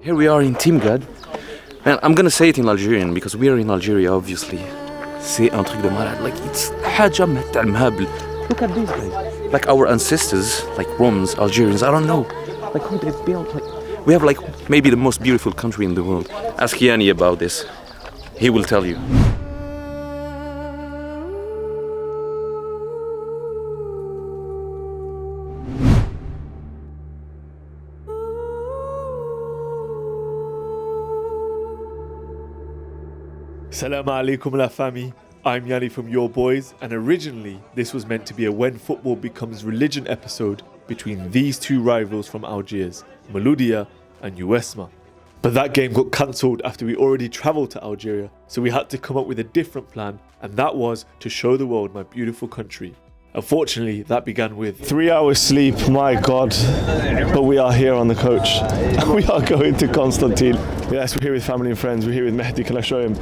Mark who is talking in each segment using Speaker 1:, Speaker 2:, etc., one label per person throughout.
Speaker 1: Here we are in Timgad. Man, I'm gonna say it in Algerian because we are in Algeria, obviously. C'est un truc de malade. Like, it's حاجة ما تعلمها. Look at these guys. Like our ancestors, like Romans, Algerians, I don't know. Like how they built, like... We have like maybe the most beautiful country in the world. Ask Yani about this. He will tell you.
Speaker 2: Assalamu alaikum la famille. I'm Yani from Your Boys, and originally this was meant to be a When Football Becomes Religion episode between these two rivals from Algiers, Mouloudia and UESMA. But that game got cancelled after we already travelled to Algeria, so we had to come up with a different plan, and that was to show the world my beautiful country. Unfortunately, that began with
Speaker 3: 3 hours sleep, my God. But we are here on the coach. We are going to Constantine. Yes, we're here with family and friends. We're here with Mehdi. Can I show him?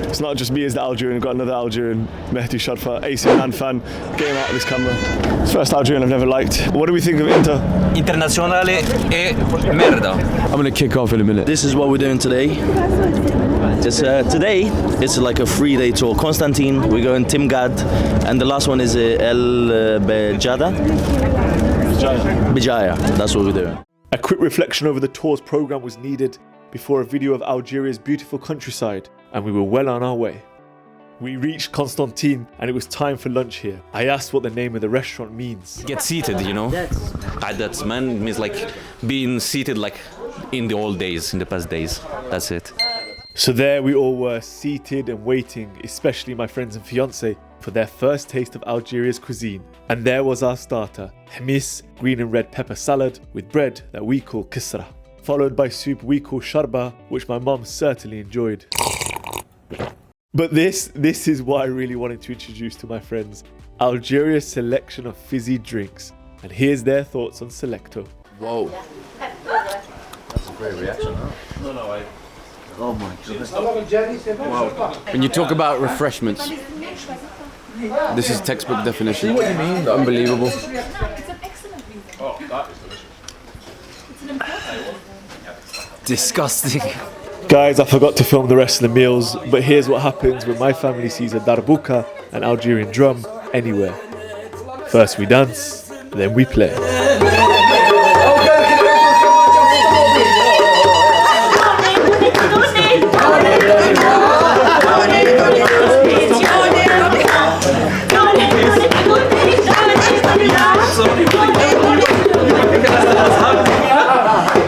Speaker 3: It's not just me as the Algerian. We've got another Algerian, Mehdi Shadfa, AC Milan fan. Get him out of this camera. It's the first Algerian I've never liked. What do we think of Inter?
Speaker 4: Internazionale e merda.
Speaker 3: I'm going to kick off in a minute.
Speaker 5: This is what we're doing today. Today it's like a 3-day tour. Constantine, we're going Timgad, and the last one is Bijaya. That's what we're doing.
Speaker 2: a quick reflection over the tour's programme was needed before a video of Algeria's beautiful countryside, and we were well on our way. We reached Constantine and it was time for lunch here. I asked what the name of the restaurant means.
Speaker 1: Get seated, you know? That's man means like being seated like in the old days, in the past days. That's it.
Speaker 2: So there we all were, seated and waiting, especially my friends and fiancé, for their first taste of Algeria's cuisine. And there was our starter, hamis, green and red pepper salad with bread that we call kisra, followed by soup we call sharba, which my mum certainly enjoyed. But this is what I really wanted to introduce to my friends, Algeria's selection of fizzy drinks. And here's their thoughts on Selecto.
Speaker 1: Whoa. That's a great reaction, huh? Oh my goodness. Wow.
Speaker 6: When you talk about refreshments, this is textbook definition.
Speaker 1: What do you mean?
Speaker 6: Unbelievable.
Speaker 7: It's an excellent reason. Oh, that is delicious. It's an important one.
Speaker 6: Disgusting.
Speaker 2: Guys, I forgot to film the rest of the meals, but here's what happens when my family sees a darbuka, an Algerian drum, anywhere. First we dance, then we play.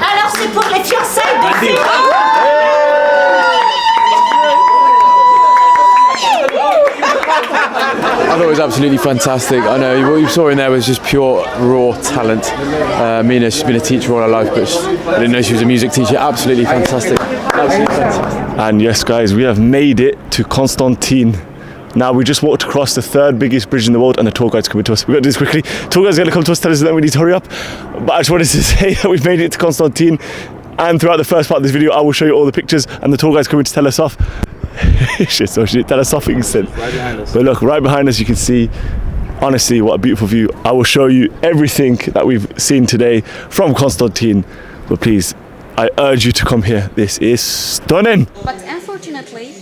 Speaker 7: Alors c'est pour les fiançailles de filles.
Speaker 6: I thought it was absolutely fantastic. I know what you saw in there was just pure raw talent. Mina, she's been a teacher all her life, but I didn't know she was a music teacher. Absolutely fantastic. Absolutely fantastic.
Speaker 3: And yes, guys, we have made it to Constantine. Now we just walked across the third biggest bridge in the world and the tour guide's coming to us. We've got to do this quickly. Tour guide's going to come to us, tell us that we need to hurry up. But I just wanted to say that we've made it to Constantine, and throughout the first part of this video I will show you all the pictures and the tour guide's coming to tell us off. Shit, so she tell us off instead. Right behind us. But look, right behind us you can see, honestly, what a beautiful view. I will show you everything that we've seen today from Constantine. But please, I urge you to come here. This is stunning.
Speaker 8: But unfortunately,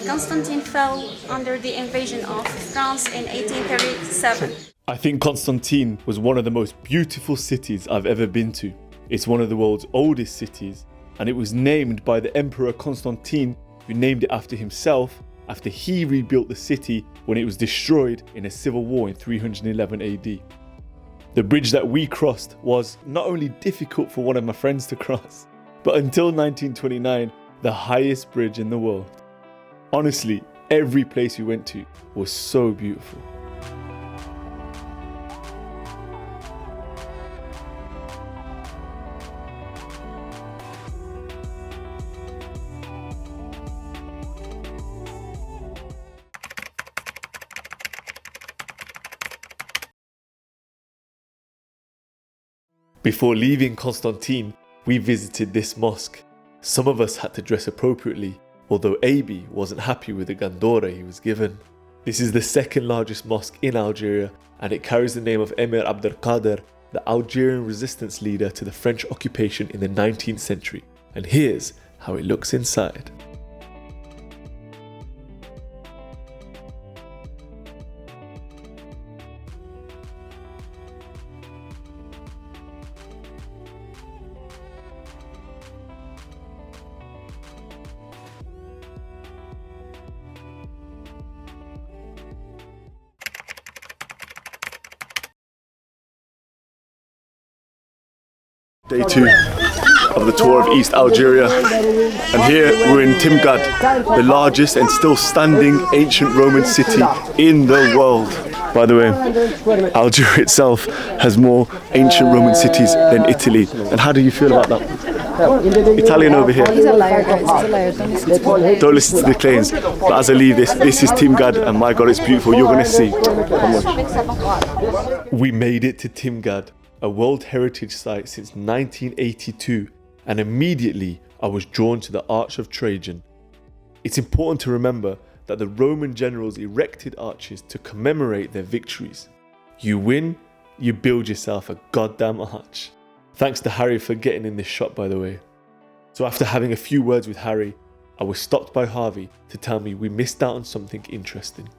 Speaker 8: Constantine fell under the invasion of France in 1837.
Speaker 2: I think Constantine was one of the most beautiful cities I've ever been to. It's one of the world's oldest cities, and it was named by the Emperor Constantine, who named it after himself after he rebuilt the city when it was destroyed in a civil war in 311 AD. The bridge that we crossed was not only difficult for one of my friends to cross, but until 1929, the highest bridge in the world. Honestly, every place we went to was so beautiful. Before leaving Constantine, we visited this mosque. Some of us had to dress appropriately, although Abi wasn't happy with the gandora he was given. This is the second largest mosque in Algeria, and it carries the name of Emir Abdelkader, the Algerian resistance leader to the French occupation in the 19th century. and here's how it looks inside. Day 2 of the tour of East Algeria, and here we're in Timgad, the largest and still standing ancient Roman city in the world. By the way, Algeria itself has more ancient Roman cities than Italy. And how do you feel about that? Italian over here.
Speaker 9: He's a liar, guys. He's a liar. Don't listen to him.
Speaker 2: Don't listen to the claims. But as I leave this is Timgad, and my God, it's beautiful. You're going to see. We made it to Timgad, a World Heritage Site since 1982, and immediately I was drawn to the Arch of Trajan. It's important to remember that the Roman generals erected arches to commemorate their victories. You win, you build yourself a goddamn arch. Thanks to Harry for getting in this shot, by the way. So after having a few words with Harry, I was stopped by Harvey to tell me we missed out on something interesting.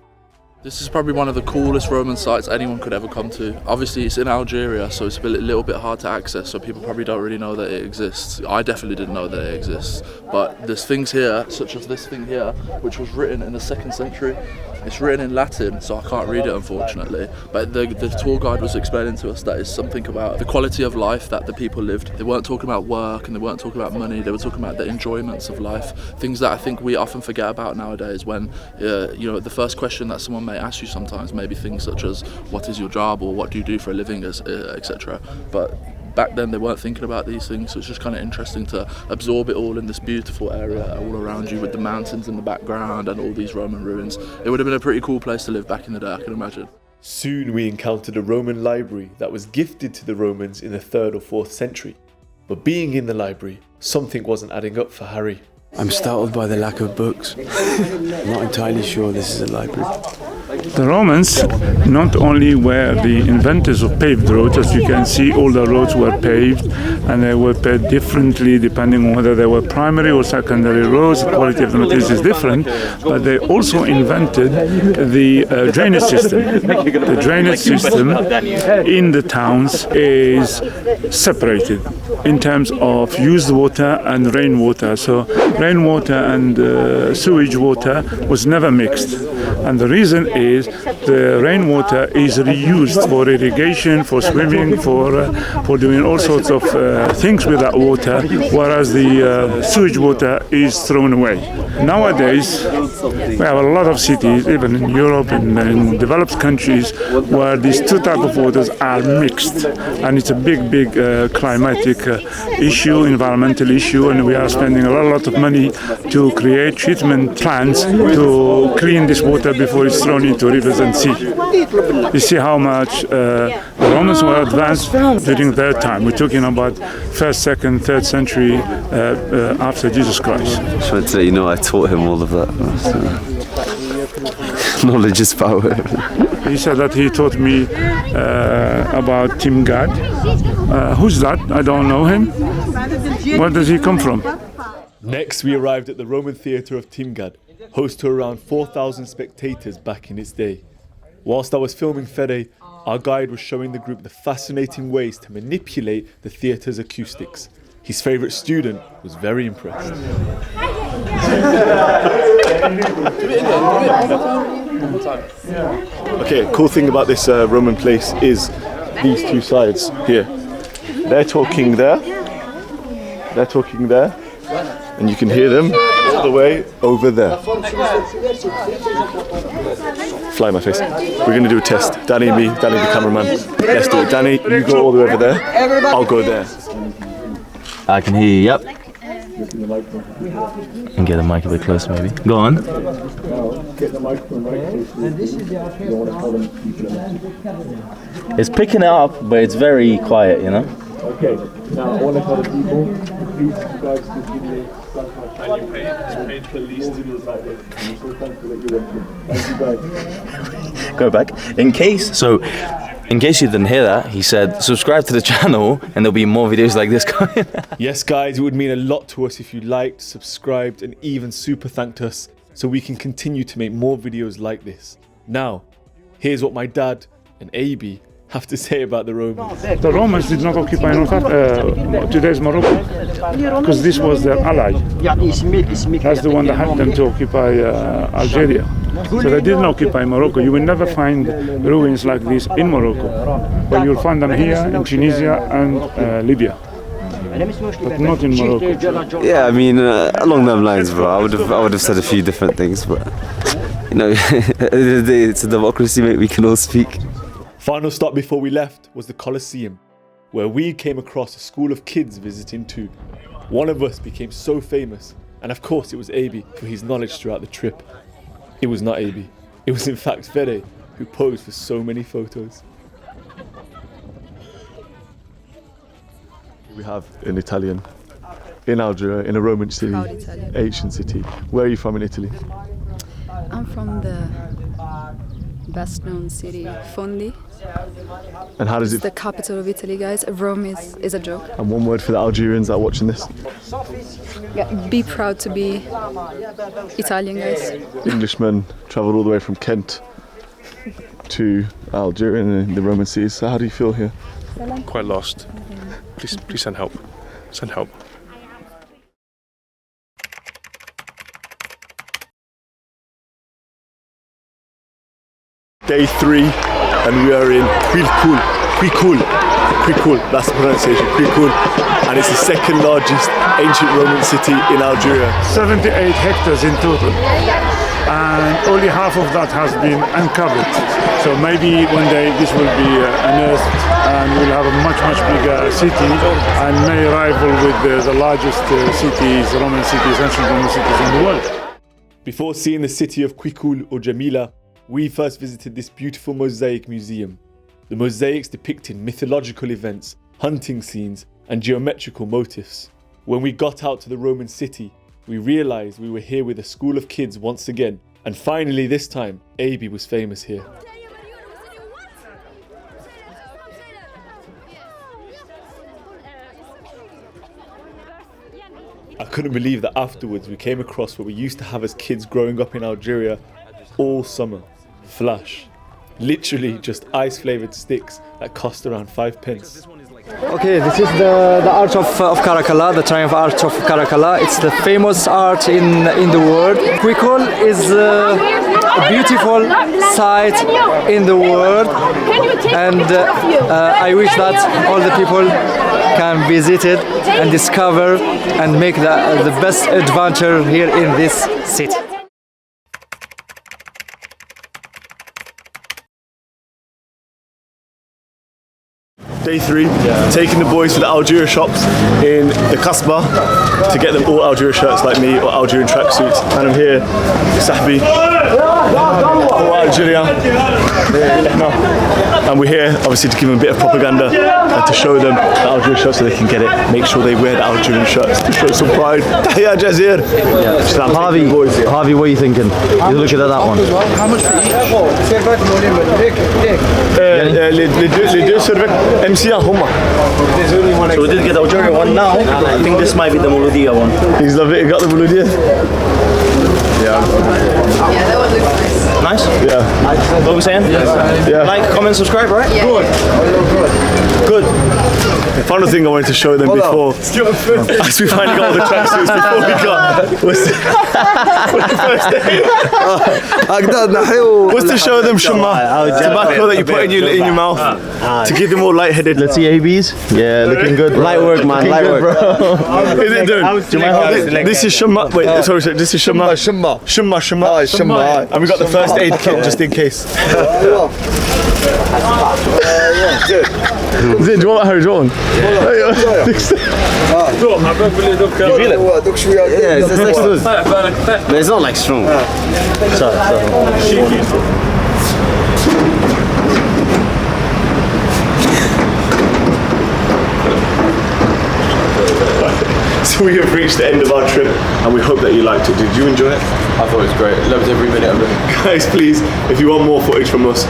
Speaker 10: This is probably one of the coolest Roman sites anyone could ever come to. Obviously it's in Algeria, so it's a little bit hard to access, so people probably don't really know that it exists. I definitely didn't know that it exists. But there's things here, such as this thing here, which was written in the 2nd century. It's written in Latin, so I can't read it unfortunately. But the tour guide was explaining to us that it's something about the quality of life that the people lived. They weren't talking about work and they weren't talking about money, they were talking about the enjoyments of life. Things that I think we often forget about nowadays when, the first question that someone may ask you sometimes may be things such as, what is your job, or what do you do for a living, etc. But back then they weren't thinking about these things, so it's just kind of interesting to absorb it all in this beautiful area all around you with the mountains in the background and all these Roman ruins. It would have been a pretty cool place to live back in the day, I can imagine.
Speaker 2: Soon we encountered a Roman library that was gifted to the Romans in the 3rd or 4th century. But being in the library, something wasn't adding up for Harry.
Speaker 6: I'm startled by the lack of books. I'm not entirely sure this is a library.
Speaker 11: The Romans not only were the inventors of paved roads, as you can see, all the roads were paved, and they were paved differently depending on whether they were primary or secondary roads. The quality of the materials is different, but they also invented the drainage system. The drainage system in the towns is separated in terms of used water and rainwater. So rainwater and sewage water was never mixed, and the reason is the rainwater is reused for irrigation, for swimming, for doing all sorts of things with that water, whereas the sewage water is thrown away. Nowadays, we have a lot of cities, even in Europe and in developed countries, where these two types of waters are mixed, and it's a big climatic issue, environmental issue, and we are spending a lot of money to create treatment plants to clean this water before it's thrown into rivers and sea. You see how much the Romans were advanced during their time. We're talking about 1st, 2nd, 3rd century after Jesus Christ.
Speaker 12: Just wanted to let you know I taught him all of that. Knowledge is power.
Speaker 11: He said that he taught me about Timgad. Who's that? I don't know him. Where does he come from?
Speaker 2: Next, we arrived at the Roman theatre of Timgad, host to around 4,000 spectators back in its day. Whilst I was filming Fede, our guide was showing the group the fascinating ways to manipulate the theatre's acoustics. His favourite student was very impressed. Okay, cool thing about this Roman place is these two sides here. They're talking there, and you can hear them all the way over there. Fly my face. We're going to do a test. Danny and me, Danny the cameraman. Let's do it. Danny, you go all the way over there. I'll go there.
Speaker 5: I can hear you, yep. And get the mic a bit closer maybe. Go on. It's picking it up, but it's very quiet, you know?
Speaker 2: Okay, now all of other people, please subscribe to this video. And you page for least videos like this. I'm so thankful that you're watching. Thank you guys.
Speaker 5: Go back. In case, so In case you didn't hear that, he said subscribe to the channel and there'll be more videos like this coming.
Speaker 2: Yes guys, it would mean a lot to us if you liked, subscribed and even super thanked us so we can continue to make more videos like this. Now, here's what my dad and AB have to say about the Romans.
Speaker 11: The Romans did not occupy today's Morocco because this was their ally. That's the one that helped them to occupy Algeria. So they didn't occupy Morocco. You will never find ruins like this in Morocco, but you'll find them here in Tunisia and Libya, but not in Morocco.
Speaker 12: Yeah, I mean, along them lines, bro. I would have said a few different things, but you know, it's a democracy, mate. We can all speak.
Speaker 2: Final stop before we left was the Colosseum, where we came across a school of kids visiting too. One of us became so famous, and of course it was Abi for his knowledge throughout the trip. It was not Abi. It was in fact Fede, who posed for so many photos.
Speaker 3: We have an Italian in Algeria, in a Roman city, ancient city. Where are you from in Italy?
Speaker 9: I'm from the best known city, Fondi.
Speaker 3: And how does
Speaker 9: it's the capital of Italy, guys. Rome is a joke.
Speaker 3: And one word for the Algerians that are watching this.
Speaker 9: Yeah, be proud to be Italian, guys.
Speaker 3: Englishmen travelled all the way from Kent to Algeria in the Roman seas. So how do you feel here?
Speaker 13: Quite lost. Please send help. Send help.
Speaker 3: Day 3, and we are in Quicul, that's the pronunciation, Quicul, and it's the second largest ancient Roman city in Algeria.
Speaker 11: 78 hectares in total, and only half of that has been uncovered. So maybe one day this will be unearthed and we'll have a much bigger city and may rival with the largest cities, Roman cities, ancient Roman cities in the world.
Speaker 2: Before seeing the city of Quicul or Djemila, we first visited this beautiful mosaic museum. The mosaics depicting mythological events, hunting scenes, and geometrical motifs. When we got out to the Roman city, we realized we were here with a school of kids once again, and finally this time, Abi was famous here. I couldn't believe that afterwards we came across what we used to have as kids growing up in Algeria all summer. Flash. Literally just ice-flavoured sticks that cost around 5 pence.
Speaker 14: Okay, this is the art of Caracalla, the triumph art of Caracalla. It's the famous art in the world. Quicul is a beautiful site in the world, and I wish that all the people can visit it and discover and make the best adventure here in this city.
Speaker 3: Day 3, taking the boys to the Algeria shops in the Kasbah to get them all Algeria shirts like me or Algerian tracksuits. And I'm here, Sahbi, for Algeria. And we're here obviously to give them a bit of propaganda and to show them the Algerian shirts so they can get it. Make sure they wear the Algerian shirts to show some pride. Tahia Dzair.
Speaker 5: Harvey, what are you thinking? You're looking at that one.
Speaker 10: How much for each?
Speaker 3: Les deux survêtements MC هما.
Speaker 5: So we did get the Algerian one now. I think this might be the Mouloudia one.
Speaker 3: He's loved it. He got the Mouloudia.
Speaker 5: Yeah, that one looks nice. Nice?
Speaker 3: Yeah.
Speaker 5: What are we saying?
Speaker 3: Yeah.
Speaker 5: Like, comment, subscribe, right?
Speaker 3: Yeah. Good. The final thing I wanted to show them before, as we finally got all the tracksuits before we got, was to show them shuma, tobacco that you put in your mouth to give them all lightheaded.
Speaker 5: Let's see ABs. Yeah, looking good.
Speaker 14: Light work, man. Light work.
Speaker 3: Is it doing? This is shuma. Wait, sorry. This is shuma. Shuma. And we got the first aid kit just in case. زين جوان هاي جوان.
Speaker 5: You feel it?
Speaker 12: Yeah, it's like smooth. But it's not like strong.
Speaker 3: So we have reached the end of our trip, and we hope that you liked it. Did you enjoy it?
Speaker 6: I thought it was great. Loved every minute of it.
Speaker 3: Guys, please, if you want more footage from us,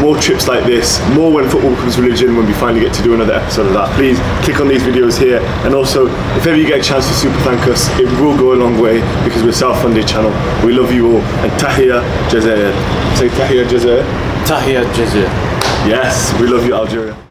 Speaker 3: more trips like this, more when football becomes religion, when we finally get to do another episode of that, please click on these videos here. And also, if ever you get a chance to super thank us, it will go a long way because we're a self-funded channel. We love you all. And Tahia Dzair. Say Tahia Dzair.
Speaker 6: Tahia Dzair.
Speaker 3: Yes, we love you, Algeria.